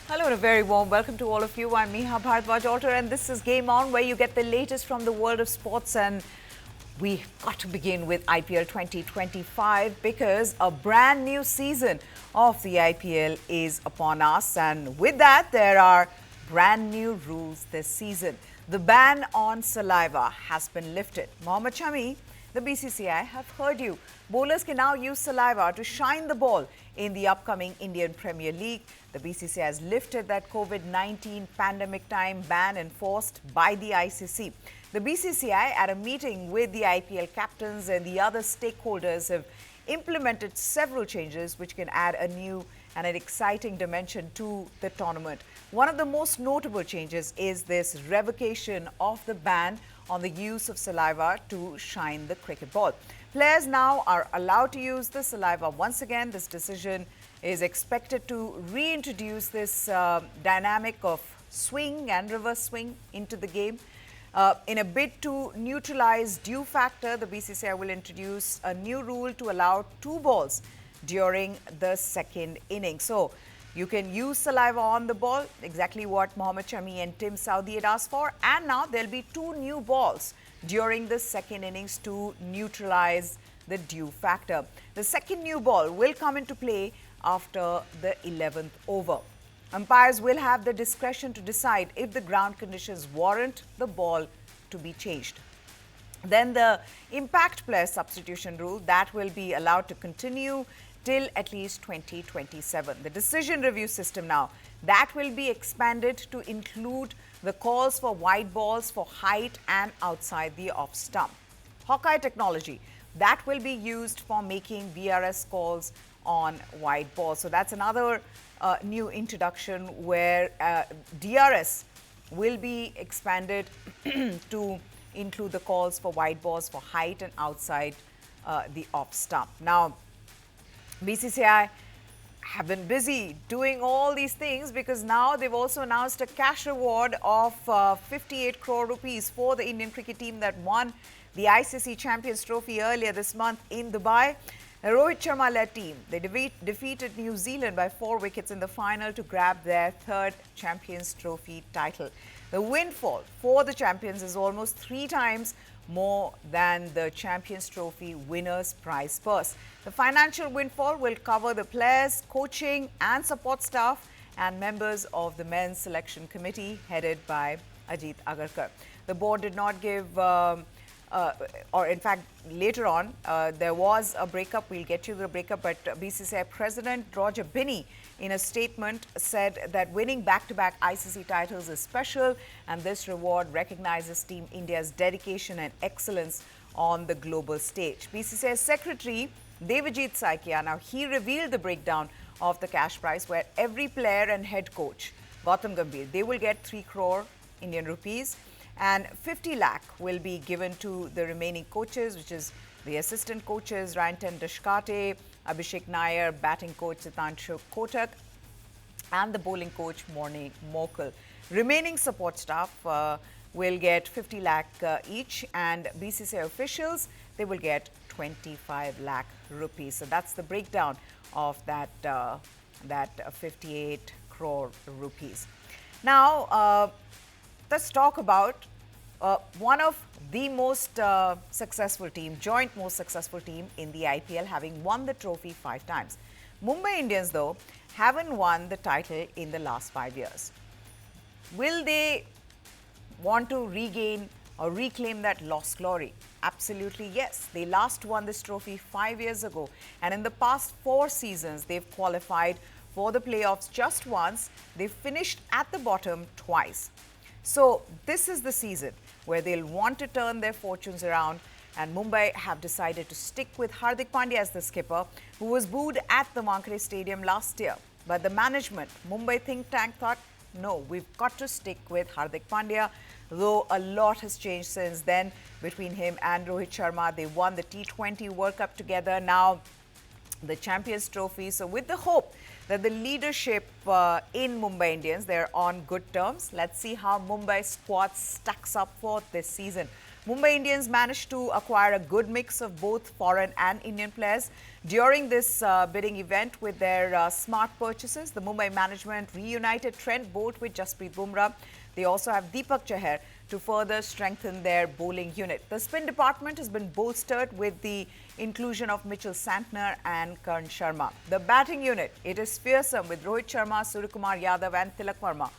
Hello and a very warm welcome to all of you. I'm Meha Bhardwaj and this is Game On, where you get the latest from the world of sports. And we got to begin with IPL 2025 because a brand new season of the IPL is upon us. And with that, there are brand new rules this season. The ban on saliva has been lifted. Mohammad Shami, the BCCI have heard you. Bowlers can now use saliva to shine the ball in the upcoming Indian Premier League. The BCCI has lifted that COVID-19 pandemic time ban enforced by the ICC. The BCCI, at a meeting with the IPL captains and the other stakeholders, have implemented several changes which can add a new and an exciting dimension to the tournament. One of the most notable changes is this revocation of the ban on the use of saliva to shine the cricket ball. Players now are allowed to use the saliva once again. This decision is expected to reintroduce this dynamic of swing and reverse swing into the game. In a bid to neutralize dew factor, the BCCI will introduce a new rule to allow 2 balls during the second inning. So you can use saliva on the ball, exactly what Mohammad Shami and Tim Southee had asked for. And now there'll be 2 new balls during the second innings to neutralize the dew factor. The second new ball will come into play after the 11th over. Umpires will have the discretion to decide if the ground conditions warrant the ball to be changed. Then the impact player substitution rule, that will be allowed to continue till at least 2027. The decision review system now, that will be expanded to include the calls for wide balls for height and outside the off stump. Hawkeye technology, that will be used for making DRS calls on wide balls. So that's another new introduction where DRS will be expanded to include the calls for wide balls for height and outside the off stump. Now, BCCI have been busy doing all these things because now they've also announced a cash reward of 58 crore rupees for the Indian cricket team that won the ICC Champions Trophy earlier this month in Dubai. The Rohit Sharma-led team, they defeated New Zealand by 4 wickets in the final to grab their 3rd Champions Trophy title. The windfall for the champions is almost 3 times more than the Champions Trophy winners' prize purse. The financial windfall will cover the players, coaching and support staff and members of the men's selection committee headed by Ajit Agarkar. The board did not give or in fact, later on, there was a breakup. We'll get you the breakup. But BCCI President Roger Binney, in a statement, said that winning back-to-back ICC titles is special, and this reward recognizes Team India's dedication and excellence on the global stage. BCCI Secretary Devajit Saikia, now he revealed the breakdown of the cash prize, where every player and head coach, Gautam Gambhir, they will get 3 crore Indian rupees. And 50 lakh will be given to the remaining coaches, which is the assistant coaches, Ryanton Deshkate, Abhishek Nair, batting coach Sitanshu Kotak, and the bowling coach Morne Mokal. Remaining support staff will get 50 lakh each, and BCCI officials, they will get 25 lakh rupees. So that's the breakdown of that 58 crore rupees. Now, let's talk about one of the most successful team, joint most successful team in the IPL, having won the trophy 5 times. Mumbai Indians, though, haven't won the title in the last 5 years. Will they want to regain or reclaim that lost glory? Absolutely yes. They last won this trophy 5 years ago, and in the past 4 seasons, they've qualified for the playoffs just once. They've finished at the bottom twice. So this is the season where they'll want to turn their fortunes around, and Mumbai have decided to stick with Hardik Pandya as the skipper, who was booed at the Wankhede Stadium last year. But the management, Mumbai think tank, thought, no, we've got to stick with Hardik Pandya, though a lot has changed since then between him and Rohit Sharma. They won the T20 World Cup together, now the Champions Trophy. So with the hope that the leadership in Mumbai Indians, they're on good terms. Let's see how Mumbai squad stacks up for this season. Mumbai Indians managed to acquire a good mix of both foreign and Indian players. During this bidding event with their smart purchases, the Mumbai management reunited Trent Bolt with Jasprit Bumrah. They also have Deepak Chahar to further strengthen their bowling unit. The spin department has been bolstered with the inclusion of Mitchell Santner and Karan Sharma. The batting unit, it is fearsome with Rohit Sharma, Suryakumar Yadav and Tilak Verma.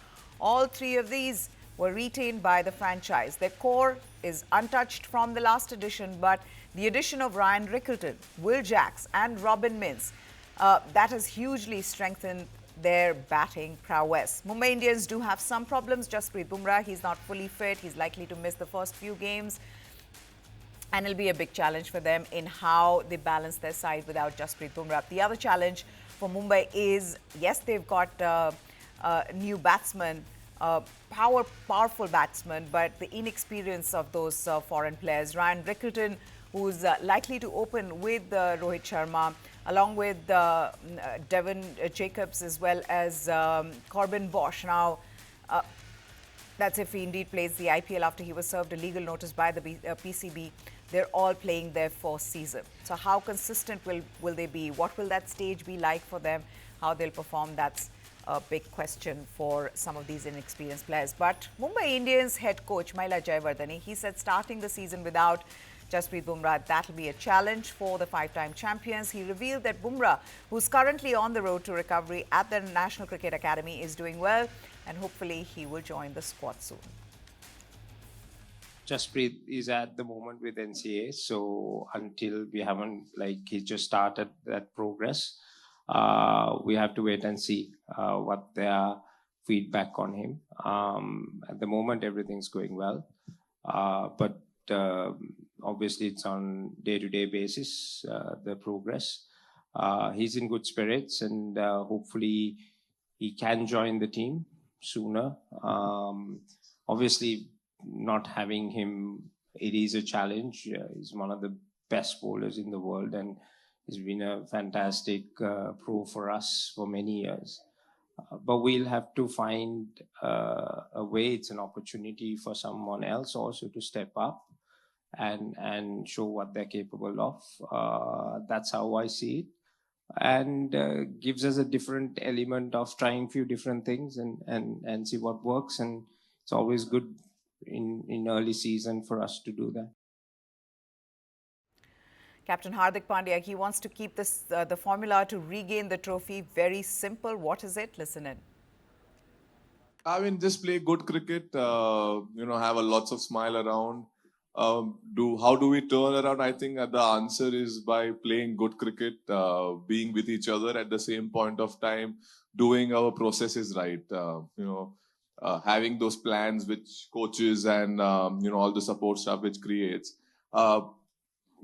All three of these were retained by the franchise. Their core is untouched from the last edition, but the addition of Ryan Rickelton, Will Jacks and Robin Mins, that has hugely strengthened their batting prowess. Mumbai Indians do have some problems. Jasprit Bumrah, he's not fully fit. He's likely to miss the first few games. And it'll be a big challenge for them in how they balance their side without Jasprit Bumrah. The other challenge for Mumbai is, yes, they've got new batsmen, powerful batsmen, but the inexperience of those foreign players. Ryan Rickelton, who's likely to open with Rohit Sharma, along with Devon Jacobs as well as Corbin Bosch. Now, that's if he indeed plays the IPL after he was served a legal notice by the PCB. They're all playing their fourth season. So how consistent will they be? What will that stage be like for them? How they'll perform? That's a big question for some of these inexperienced players. But Mumbai Indians head coach Mahela Jayawardene, he said starting the season without Jasprit Bumrah, that'll be a challenge for the five-time champions. He revealed that Bumrah, who's currently on the road to recovery at the National Cricket Academy, is doing well and hopefully he will join the squad soon. Jasprit is at the moment with NCA, so until we haven't, he just started that progress, we have to wait and see what their feedback on him. At the moment, everything's going well, but obviously it's on day-to-day basis, the progress. He's in good spirits and hopefully he can join the team sooner. Obviously, not having him, it is a challenge. He's one of the best bowlers in the world and he's been a fantastic pro for us for many years. But we'll have to find a way. It's an opportunity for someone else also to step up and show what they're capable of. That's how I see it. And gives us a different element of trying few different things and see what works. And it's always good in early season for us to do that. Captain Hardik Pandya, he wants to keep this the formula to regain the trophy very simple. What is it? Listen in. I mean, just play good cricket, have a lots of smile around. How do we turn around? I think the answer is by playing good cricket, being with each other at the same point of time, doing our processes right. Having those plans which coaches and all the support staff which creates,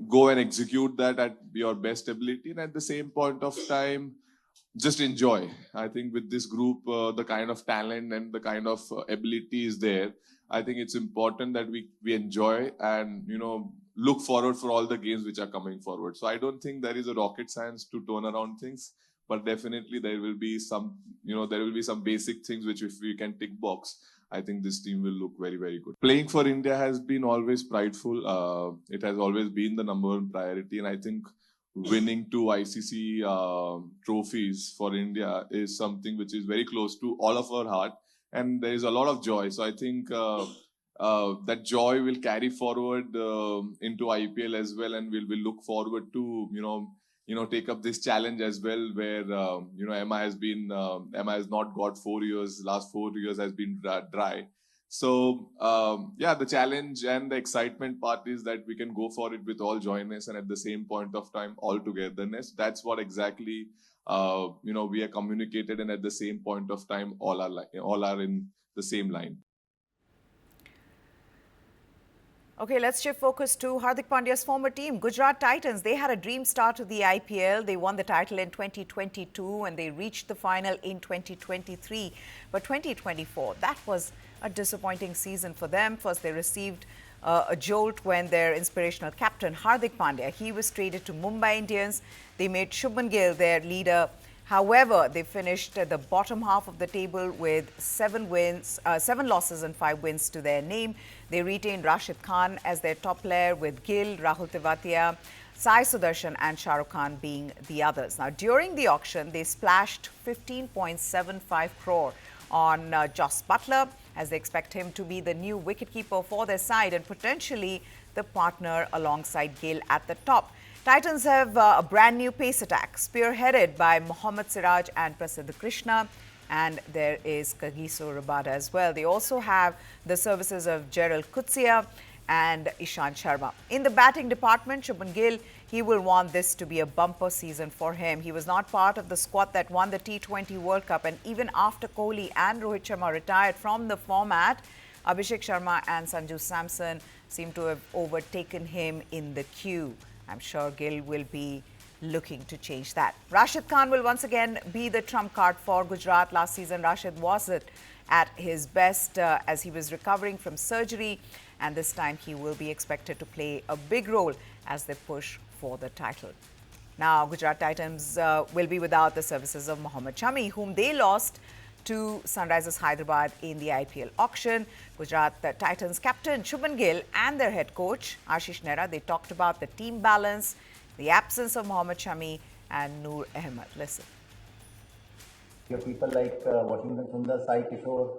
go and execute that at your best ability, and at the same point of time just enjoy. I think with this group, the kind of talent and the kind of ability is there. I think it's important that we enjoy and look forward for all the games which are coming forward. So I don't think there is a rocket science to turn around things. But definitely there will be some, some basic things which if we can tick box, I think this team will look very, very good. Playing for India has been always prideful. It has always been the number one priority. And I think winning 2 ICC trophies for India is something which is very close to all of our heart. And there is a lot of joy. So I think that joy will carry forward into IPL as well. And we'll look forward to, take up this challenge as well, where Emma has not got 4 years. Last 4 years has been dry. So the challenge and the excitement part is that we can go for it with all joyness and at the same point of time all togetherness. That's what exactly we are communicated, and at the same point of time all are in the same line. Okay, let's shift focus to Hardik Pandya's former team, Gujarat Titans. They had a dream start to the IPL. They won the title in 2022 and they reached the final in 2023. But 2024, that was a disappointing season for them. First, they received a jolt when their inspirational captain, Hardik Pandya, he was traded to Mumbai Indians. They made Shubman Gill their leader However, they finished at the bottom half of the table with 7 losses and 5 wins to their name. They retained Rashid Khan as their top player, with Gill, Rahul Tewatia, Sai Sudarshan and Shah Rukh Khan being the others. Now, during the auction, they splashed 15.75 crore on Jos Buttler, as they expect him to be the new wicketkeeper for their side and potentially the partner alongside Gill at the top. Titans have a brand new pace attack, spearheaded by Mohammad Siraj and Prasidh Krishna, and there is Kagiso Rabada as well. They also have the services of Gerald Kutsia and Ishant Sharma. In the batting department, Shubman Gill, he will want this to be a bumper season for him. He was not part of the squad that won the T20 World Cup, and even after Kohli and Rohit Sharma retired from the format, Abhishek Sharma and Sanju Samson seem to have overtaken him in the queue. I'm sure Gill will be looking to change that. Rashid Khan will once again be the trump card for Gujarat. Last season, Rashid wasn't at his best as he was recovering from surgery, and this time he will be expected to play a big role as they push for the title. Now, Gujarat Titans will be without the services of Mohammad Shami, whom they lost to Sunrisers Hyderabad in the IPL auction. Gujarat Titans captain Shubman Gill and their head coach Ashish Nehra, they talked about the team balance, the absence of Mohammad Shami and Noor Ahmed. Listen. You have people like Washington Sundar, Sai Kishore,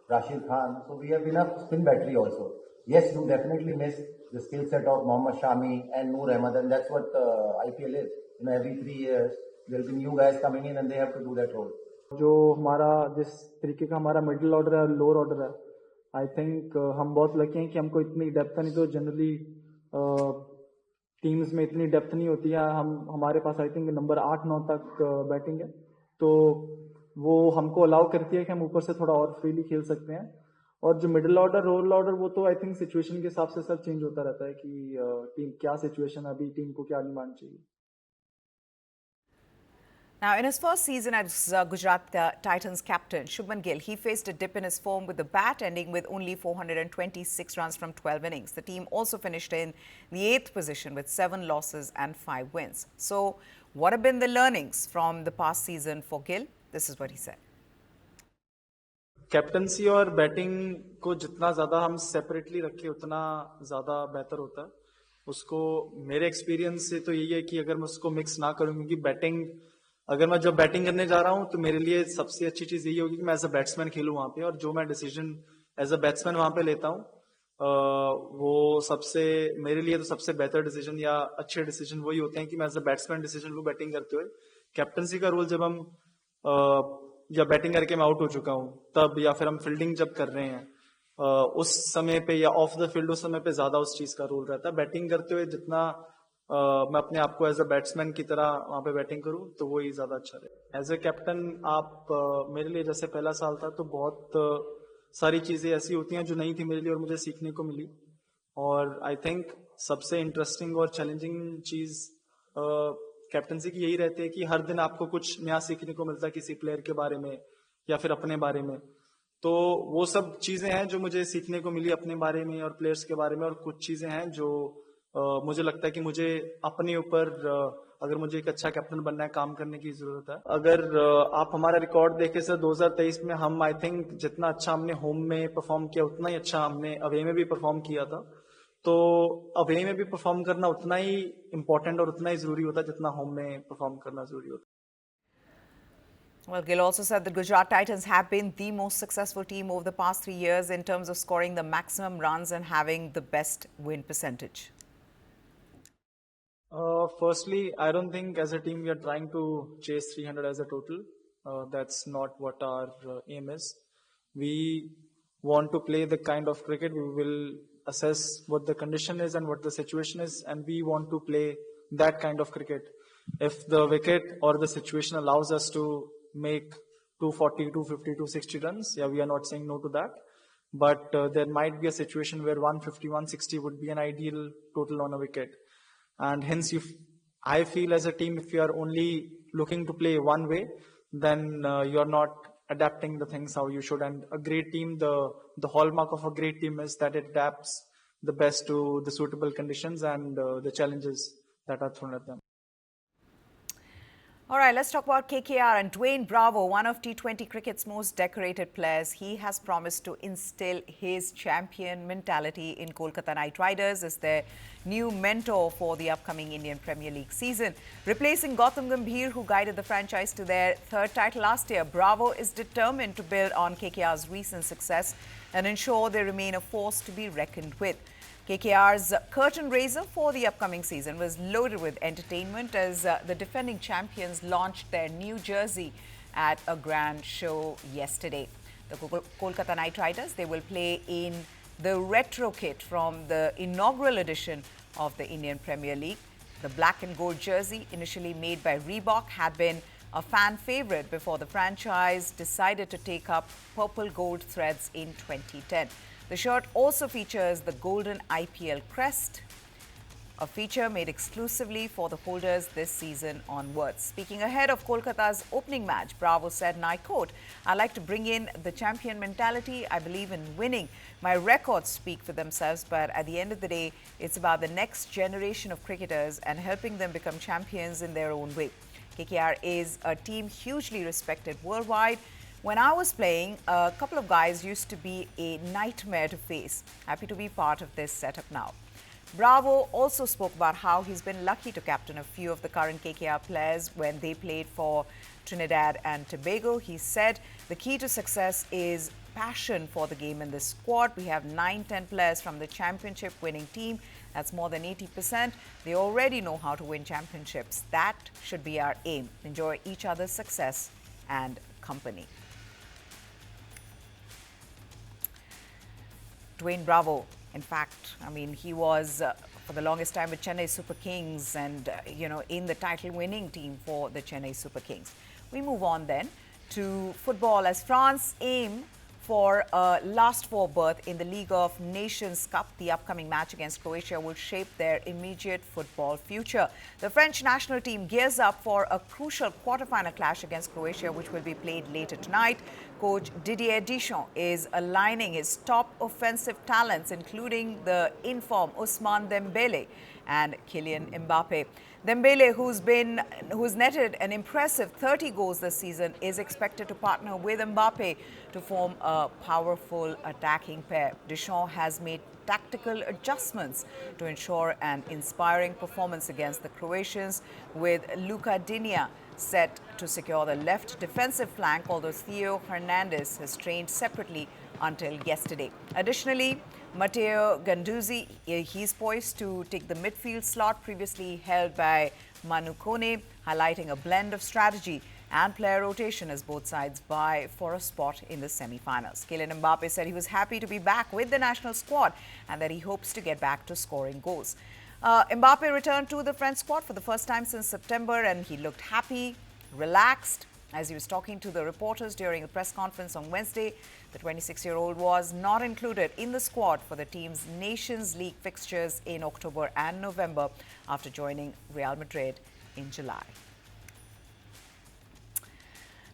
Rashid Khan. So we have enough spin battery also. Yes, you definitely miss the skill set of Mohammad Shami and Noor Ahmed, and that's what IPL is. You know, every 3 years there will be new guys coming in and they have to do that role. जो हमारा जिस तरीके का हमारा middle order है, lower order है, I think हम बहुत लकी हैं कि हमको इतनी डेप्थ नहीं, तो जनरली टीम्स में इतनी डेप्थ नहीं होती है. हमारे पास आई थिंक नंबर 8-9 तक बैटिंग है, तो वो हमको अलाउ करती है कि हम ऊपर से थोड़ा और फ्रीली खेल सकते हैं. और जो मिडिल ऑर्डर, लोअर ऑर्डर, वो तो आई थिंक सिचुएशन के हिसाब से सब चेंज होता रहता है कि टीम क्या सिचुएशन है, अभी टीम को क्या डिमांड चाहिए. Now, in his first season as Gujarat Titans captain, Shubman Gill, he faced a dip in his form with the bat, ending with only 426 runs from 12 innings. The team also finished in the 8th position with 7 losses and 5 wins. So, what have been the learnings from the past season for Gill? This is what he said. Captaincy और batting को जितना ज़्यादा हम separately रखें उतना ज़्यादा बेहतर होता है. उसको मेरे एक्सपीरियंस से तो यही है कि अगर मैं उसको मिक्स ना करूं, क्योंकि बैटिंग अगर मैं जब बैटिंग करने जा रहा हूं तो मेरे लिए सबसे अच्छी चीज यही होगी कि मैं एज अ बैट्समैन खेलूं वहां पे, और जो मैं डिसीजन एज अ बैट्समैन वहां पे लेता हूं वो सबसे मेरे लिए तो सबसे बेहतर डिसीजन या अच्छे डिसीजन वही होते हैं कि मैं एज अ बैट्समैन डिसीजन लूं बैटिंग करते हुए. कैप्टनसी का रोल जब हम या बैटिंग करके मैं आउट हो चुका हूं तब, या फिर हम फील्डिंग जब कर रहे हैं उस समय पे या ऑफ द फील्ड उस समय पे ज्यादा उस चीज का रोल रहता है. बैटिंग करते हुए जितना मैं अपने आप को एज अ बैट्समैन की तरह वहां पे बैटिंग करूं तो वो ही ज्यादा अच्छा रहे. एज ए कैप्टन आप मेरे लिए जैसे पहला साल था तो बहुत सारी चीजें ऐसी होती हैं जो नहीं थी मेरे लिए और मुझे सीखने को मिली. और आई थिंक सबसे इंटरेस्टिंग और चैलेंजिंग चीज कैप्टनसी की यही रहती है कि हर दिन आपको कुछ नया सीखने को मिलता है किसी प्लेयर के बारे में या फिर अपने बारे में. तो वो सब चीजें हैं जो मुझे सीखने को मिली अपने बारे में और प्लेयर्स के बारे में, और कुछ चीजें हैं जो मुझे लगता है कि मुझे अपने ऊपर अगर मुझे एक अच्छा कैप्टन बनना है काम करने की जरूरत है. अगर आप हमारा रिकॉर्ड देखें सर 2023 में हम आई थिंक जितना अच्छा हमने होम में परफॉर्म किया उतना ही अच्छा हमने अवे में भी परफॉर्म किया था. तो अवे में भी परफॉर्म करना उतना ही इम्पोर्टेंट और उतना ही जरूरी होता है जितना होम में परफॉर्म करना जरूरी होता है. Well, Gill also said that Gujarat Titans have been the most successful team over the past 3 years in terms of scoring the maximum runs and having the best win percentage. Firstly, I don't think as a team we are trying to chase 300 as a total. That's not what our aim is. We want to play the kind of cricket. We will assess what the condition is and what the situation is, and we want to play that kind of cricket. If the wicket or the situation allows us to make 240, 250, 260 runs, yeah, we are not saying no to that. But there might be a situation where 150, 160 would be an ideal total on a wicket. And hence, if I feel as a team, if you are only looking to play one way, then you are not adapting the things how you should. And a great team, the hallmark of a great team is that it adapts the best to the suitable conditions and the challenges that are thrown at them. All right, let's talk about KKR and Dwayne Bravo, one of T20 cricket's most decorated players. He has promised to instill his champion mentality in Kolkata Knight Riders as their new mentor for the upcoming Indian Premier League season. Replacing Gautam Gambhir, who guided the franchise to their third title last year, Bravo is determined to build on KKR's recent success and ensure they remain a force to be reckoned with. KKR's curtain raiser for the upcoming season was loaded with entertainment as the defending champions launched their new jersey at a grand show yesterday. The Kolkata Knight Riders, they will play in the retro kit from the inaugural edition of the Indian Premier League. The black and gold jersey, initially made by Reebok, had been a fan favorite before the franchise decided to take up purple gold threads in 2010. The shirt also features the golden IPL crest, a feature made exclusively for the holders this season onwards. Speaking ahead of Kolkata's opening match, Bravo said, and I quote, "I like to bring in the champion mentality. I believe in winning. My records speak for themselves, but at the end of the day, it's about the next generation of cricketers and helping them become champions in their own way." KKR is a team hugely respected worldwide. When I was playing, a couple of guys used to be a nightmare to face. Happy to be part of this setup now. Bravo also spoke about how he's been lucky to captain a few of the current KKR players when they played for Trinidad and Tobago. He said the key to success is passion for the game in this squad. We have 9-10 players from the championship winning team. That's more than 80%. They already know how to win championships. That should be our aim. Enjoy each other's success and company. Dwayne Bravo, in fact, I mean, he was for the longest time with Chennai Super Kings and, in the title-winning team for the Chennai Super Kings. We move on then to football as France aim for a last four berth in the League of Nations Cup. The upcoming match against Croatia will shape their immediate football future. The French national team gears up for a crucial quarter-final clash against Croatia, which will be played later tonight. Coach Didier Deschamps is aligning his top offensive talents, including the in-form Ousmane Dembele and Kylian Mbappe. Dembele, who's netted an impressive 30 goals this season, is expected to partner with Mbappe to form a powerful attacking pair. Deschamps has made tactical adjustments to ensure an inspiring performance against the Croatians, with Luka Digne set to secure the left defensive flank, although Theo Hernandez has trained separately until yesterday. Additionally, Matteo Guendouzi, he's poised to take the midfield slot previously held by Manu Kone, highlighting a blend of strategy and player rotation as both sides vie for a spot in the semi-finals. Kylian Mbappe said he was happy to be back with the national squad and that he hopes to get back to scoring goals. Mbappe returned to the French squad for the first time since September, and he looked happy, relaxed, as he was talking to the reporters during a press conference on Wednesday. The 26-year-old was not included in the squad for the team's Nations League fixtures in October and November after joining Real Madrid in July.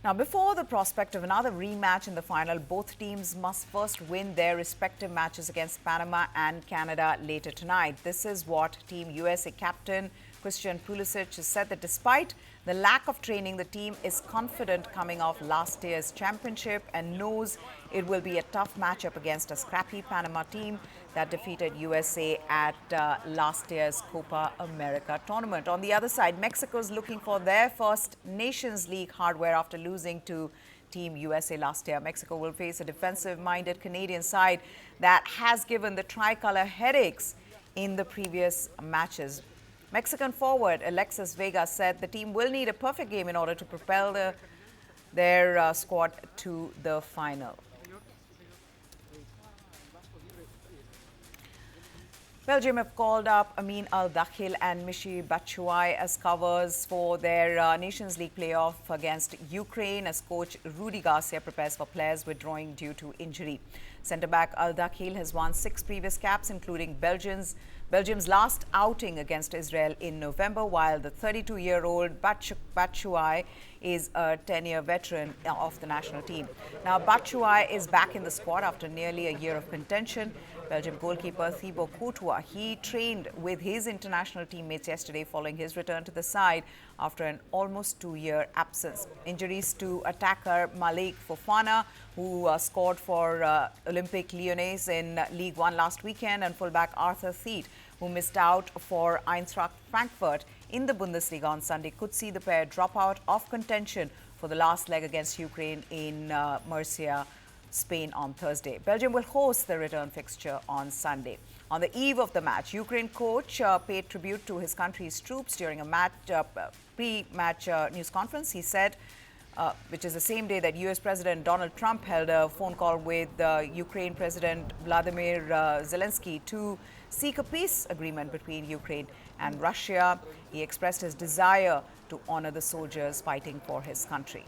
Now, before the prospect of another rematch in the final, both teams must first win their respective matches against Panama and Canada later tonight. This is what Team USA captain Christian Pulisic has said, that despite the lack of training, the team is confident coming off last year's championship and knows it will be a tough matchup against a scrappy Panama team that defeated USA at last year's Copa America tournament. On the other side, Mexico is looking for their first Nations League hardware after losing to Team USA last year. Mexico will face a defensive-minded Canadian side that has given the tricolor headaches in the previous matches. Mexican forward Alexis Vega said the team will need a perfect game in order to propel their squad to the final. Belgium have called up Amin Al-Dakhil and Michy Batshuayi as covers for their Nations League playoff against Ukraine as coach Rudi Garcia prepares for players withdrawing due to injury. Centre-back Al-Dakhil has won 6 previous caps, including Belgium's Belgium's last outing against Israel in November, while the 32-year-old Batshuayi is a 10-year veteran of the national team. Now, Batshuayi is back in the squad after nearly a year of contention. Belgium goalkeeper Thibaut Courtois, he trained with his international teammates yesterday following his return to the side after an almost 2-year absence. Injuries to attacker Malik Fofana, who scored for Olympique Lyonnais in League One last weekend, and fullback Arthur Theet, who missed out for Eintracht Frankfurt in the Bundesliga on Sunday, could see the pair drop out of contention for the last leg against Ukraine in Murcia, Spain on Thursday. Belgium will host the return fixture on Sunday. On the eve of the match, Ukraine coach paid tribute to his country's troops during a pre-match news conference. He said, which is the same day that US President Donald Trump held a phone call with Ukraine President Vladimir Zelensky to seek a peace agreement between Ukraine and Russia. He expressed his desire to honor the soldiers fighting for his country.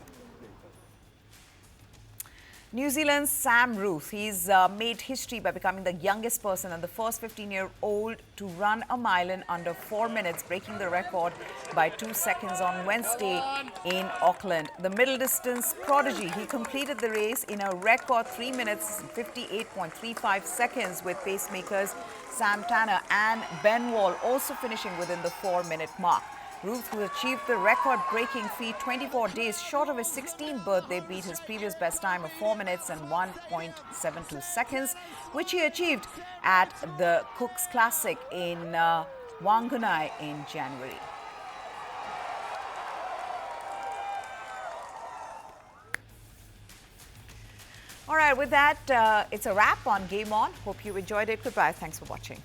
New Zealand's Sam Ruth, he's made history by becoming the youngest person and the first 15-year-old to run a mile in under 4 minutes, breaking the record by 2 seconds on Wednesday in Auckland. The middle distance prodigy, he completed the race in a record 3 minutes and 58.35 seconds, with pacemakers Sam Tanner and Ben Wall also finishing within the 4-minute mark. Ruth, who achieved the record-breaking feat 24 days short of his 16th birthday, beat his previous best time of 4 minutes and 1.72 seconds, which he achieved at the Cook's Classic in Wanganui in January. All right, with that, it's a wrap on Game On. Hope you enjoyed it. Goodbye. Thanks for watching.